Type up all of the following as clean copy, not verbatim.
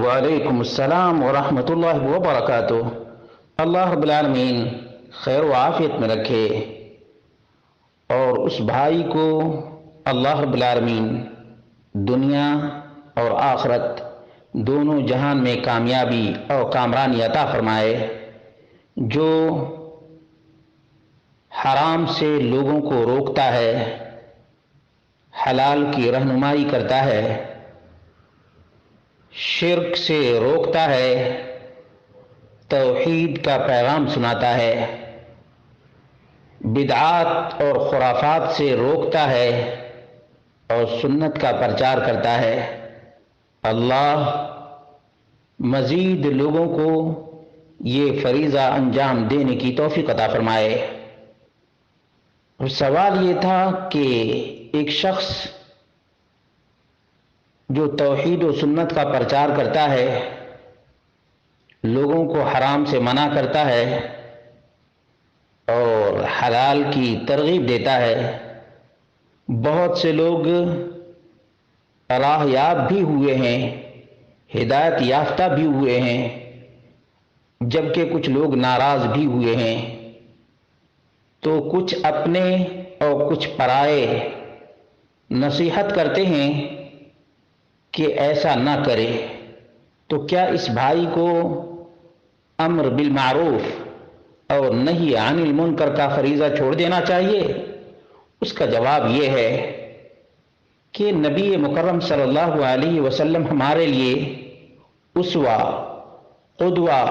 وعلیکم السلام ورحمۃ اللہ وبرکاتہ۔ اللہ رب العالمین خیر و عافیت میں رکھے اور اس بھائی کو اللہ رب العالمین دنیا اور آخرت دونوں جہان میں کامیابی اور کامرانی عطا فرمائے، جو حرام سے لوگوں کو روکتا ہے، حلال کی رہنمائی کرتا ہے، شرک سے روکتا ہے، توحید کا پیغام سناتا ہے، بدعات اور خرافات سے روکتا ہے اور سنت کا پرچار کرتا ہے۔ اللہ مزید لوگوں کو یہ فریضہ انجام دینے کی توفیق عطا فرمائے۔ اور سوال یہ تھا کہ ایک شخص جو توحید و سنت کا پرچار کرتا ہے، لوگوں کو حرام سے منع کرتا ہے اور حلال کی ترغیب دیتا ہے، بہت سے لوگ راہ یاب بھی ہوئے ہیں، ہدایت یافتہ بھی ہوئے ہیں، جبکہ کچھ لوگ ناراض بھی ہوئے ہیں، تو کچھ اپنے اور کچھ پرائے نصیحت کرتے ہیں کہ ایسا نہ کرے۔ تو کیا اس بھائی کو امر بالمعروف اور نہی عن المنکر کا فریضہ چھوڑ دینا چاہیے؟ اس کا جواب یہ ہے کہ نبی مکرم صلی اللہ علیہ وسلم ہمارے لیے اسوہ، قدوہ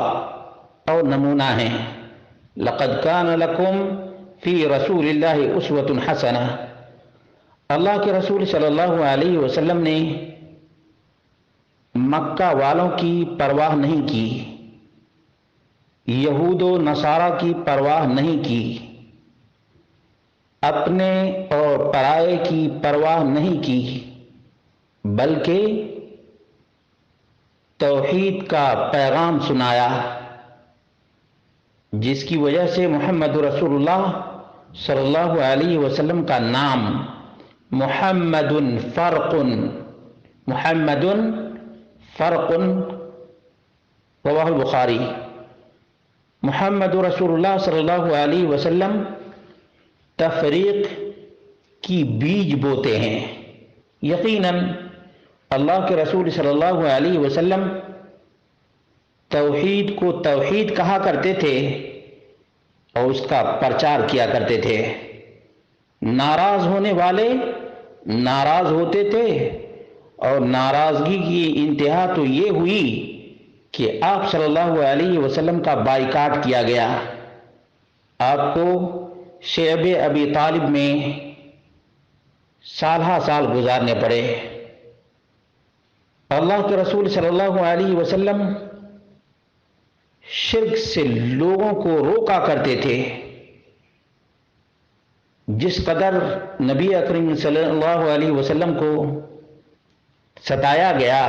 اور نمونہ ہیں۔ لقد کان لکم فی رسول اللہ اسوۃ حسنہ۔ اللہ کے رسول صلی اللہ علیہ وسلم نے مکہ والوں کی پرواہ نہیں کی، یہود و نصارہ کی پرواہ نہیں کی، اپنے اور پرائے کی پرواہ نہیں کی، بلکہ توحید کا پیغام سنایا، جس کی وجہ سے محمد رسول اللہ صلی اللہ علیہ وسلم کا نام محمد فرق، محمد فرق رواہ البخاری۔ محمد رسول اللہ صلی اللہ علیہ وسلم تفریق کی بیج بوتے ہیں۔ یقیناً اللہ کے رسول صلی اللہ علیہ وسلم توحید کو توحید کہا کرتے تھے اور اس کا پرچار کیا کرتے تھے۔ ناراض ہونے والے ناراض ہوتے تھے اور ناراضگی کی انتہا تو یہ ہوئی کہ آپ صلی اللہ علیہ وسلم کا بائیکاٹ کیا گیا، آپ کو شعب ابی طالب میں سالہ سال گزارنے پڑے۔ اللہ کے رسول صلی اللہ علیہ وسلم شرک سے لوگوں کو روکا کرتے تھے۔ جس قدر نبی اکرم صلی اللہ علیہ وسلم کو ستایا گیا،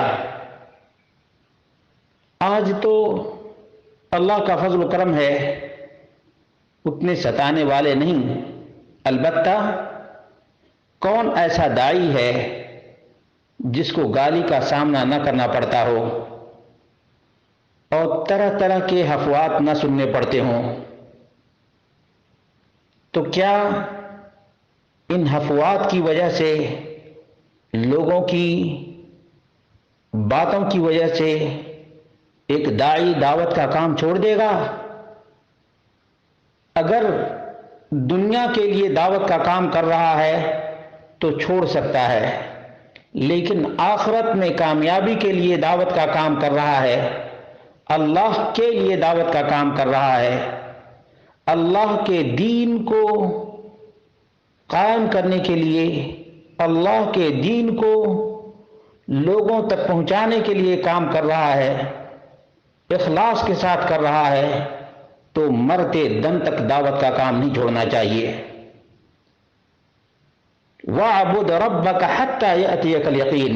آج تو اللہ کا فضل و کرم ہے، اتنے ستانے والے نہیں۔ البتہ کون ایسا داعی ہے جس کو گالی کا سامنا نہ کرنا پڑتا ہو اور طرح طرح کے افوات نہ سننے پڑتے ہوں؟ تو کیا ان افوات کی وجہ سے، لوگوں کی باتوں کی وجہ سے ایک داعی دعوت کا کام چھوڑ دے گا؟ اگر دنیا کے لیے دعوت کا کام کر رہا ہے تو چھوڑ سکتا ہے، لیکن آخرت میں کامیابی کے لیے دعوت کا کام کر رہا ہے، اللہ کے لیے دعوت کا کام کر رہا ہے، اللہ کے دین کو قائم کرنے کے لیے، اللہ کے دین کو لوگوں تک پہنچانے کے لیے کام کر رہا ہے، اخلاص کے ساتھ کر رہا ہے، تو مرتے دم تک دعوت کا کام نہیں چھوڑنا چاہیے۔ وَاعْبُدْ رَبَّكَ حَتَّى يَأْتِيَكَ الْيَقِينُ۔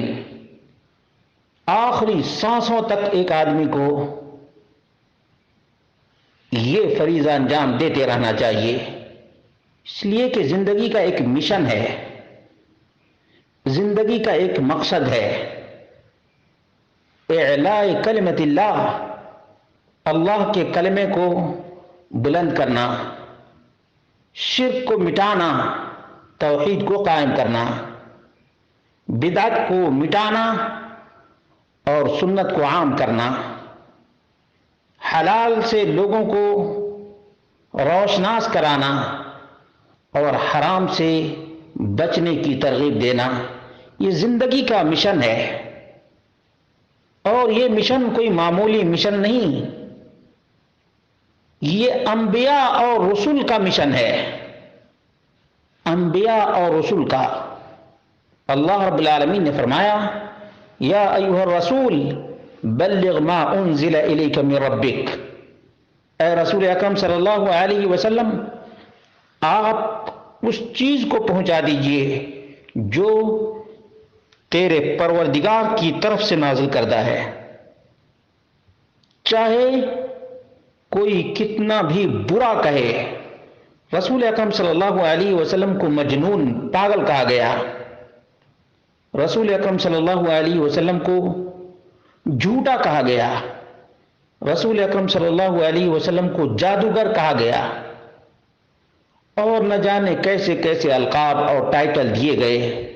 آخری سانسوں تک ایک آدمی کو یہ فریضہ انجام دیتے رہنا چاہیے، اس لیے کہ زندگی کا ایک مشن ہے، زندگی کا ایک مقصد ہے، اعلاء کلمت اللہ، اللہ کے کلمے کو بلند کرنا، شرک کو مٹانا، توحید کو قائم کرنا، بدعت کو مٹانا اور سنت کو عام کرنا، حلال سے لوگوں کو روشناس کرانا اور حرام سے بچنے کی ترغیب دینا، یہ زندگی کا مشن ہے۔ اور یہ مشن کوئی معمولی مشن نہیں، یہ انبیاء اور رسول کا مشن ہے، انبیاء اور رسول کا۔ اللہ رب العالمین نے فرمایا یا ایھا الرسول بلغ ما انزل الیک من ربک، اے رسول اکرم صلی اللہ علیہ وسلم آپ اس چیز کو پہنچا دیجئے جو تیرے پروردگار کی طرف سے نازل کردہ ہے، چاہے کوئی کتنا بھی برا کہے۔ رسول اکرم صلی اللہ علیہ وسلم کو مجنون، پاگل کہا گیا، رسول اکرم صلی اللہ علیہ وسلم کو جھوٹا کہا گیا، رسول اکرم صلی اللہ علیہ وسلم کو جادوگر کہا گیا، اور نہ جانے کیسے کیسے القاب اور ٹائٹل دیے گئے۔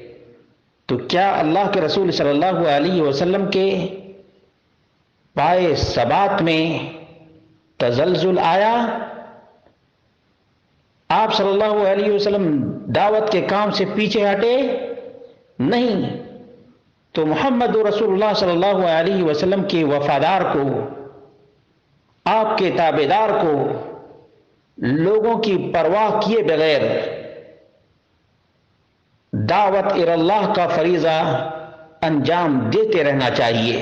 تو کیا اللہ کے رسول صلی اللہ علیہ وسلم کے پائے ثبات میں تزلزل آیا؟ آپ صلی اللہ علیہ وسلم دعوت کے کام سے پیچھے ہٹے؟ نہیں۔ تو محمد رسول اللہ صلی اللہ علیہ وسلم کے وفادار کو، آپ کے تابعدار کو لوگوں کی پرواہ کیے بغیر دعوت اللہ کا فریضہ انجام دیتے رہنا چاہیے،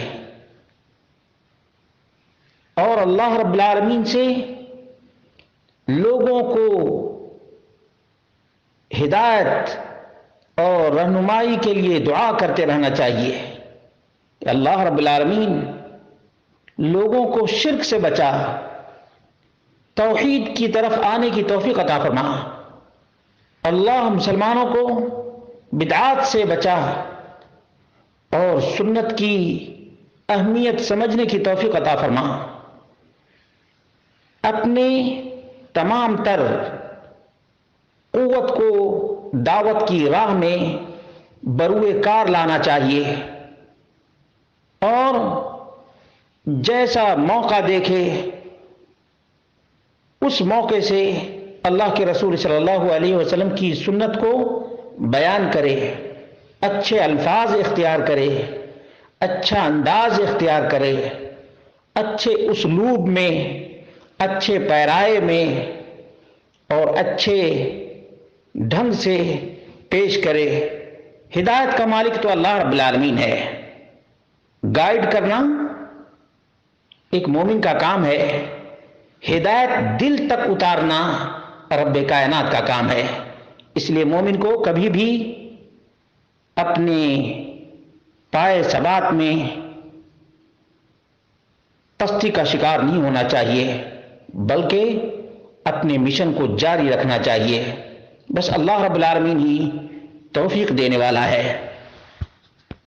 اور اللہ رب العالمین سے لوگوں کو ہدایت اور رہنمائی کے لیے دعا کرتے رہنا چاہیے کہ اللہ رب العالمین لوگوں کو شرک سے بچا، توحید کی طرف آنے کی توفیق عطا فرما، اللہ مسلمانوں کو بدعات سے بچا اور سنت کی اہمیت سمجھنے کی توفیق عطا فرما، اپنے تمام تر قوت کو دعوت کی راہ میں بروئے کار لانا چاہیے، اور جیسا موقع دیکھے اس موقع سے اللہ کے رسول صلی اللہ علیہ وسلم کی سنت کو بیان کرے، اچھے الفاظ اختیار کرے، اچھا انداز اختیار کرے، اچھے اسلوب میں، اچھے پیرائے میں اور اچھے ڈھنگ سے پیش کرے۔ ہدایت کا مالک تو اللہ رب العالمین ہے، گائیڈ کرنا ایک مومن کا کام ہے، ہدایت دل تک اتارنا رب کائنات کا کام ہے۔ اس لیے مومن کو کبھی بھی اپنے پائے ثبات میں پستی کا شکار نہیں ہونا چاہیے، بلکہ اپنے مشن کو جاری رکھنا چاہیے۔ بس اللہ رب العالمین ہی توفیق دینے والا ہے۔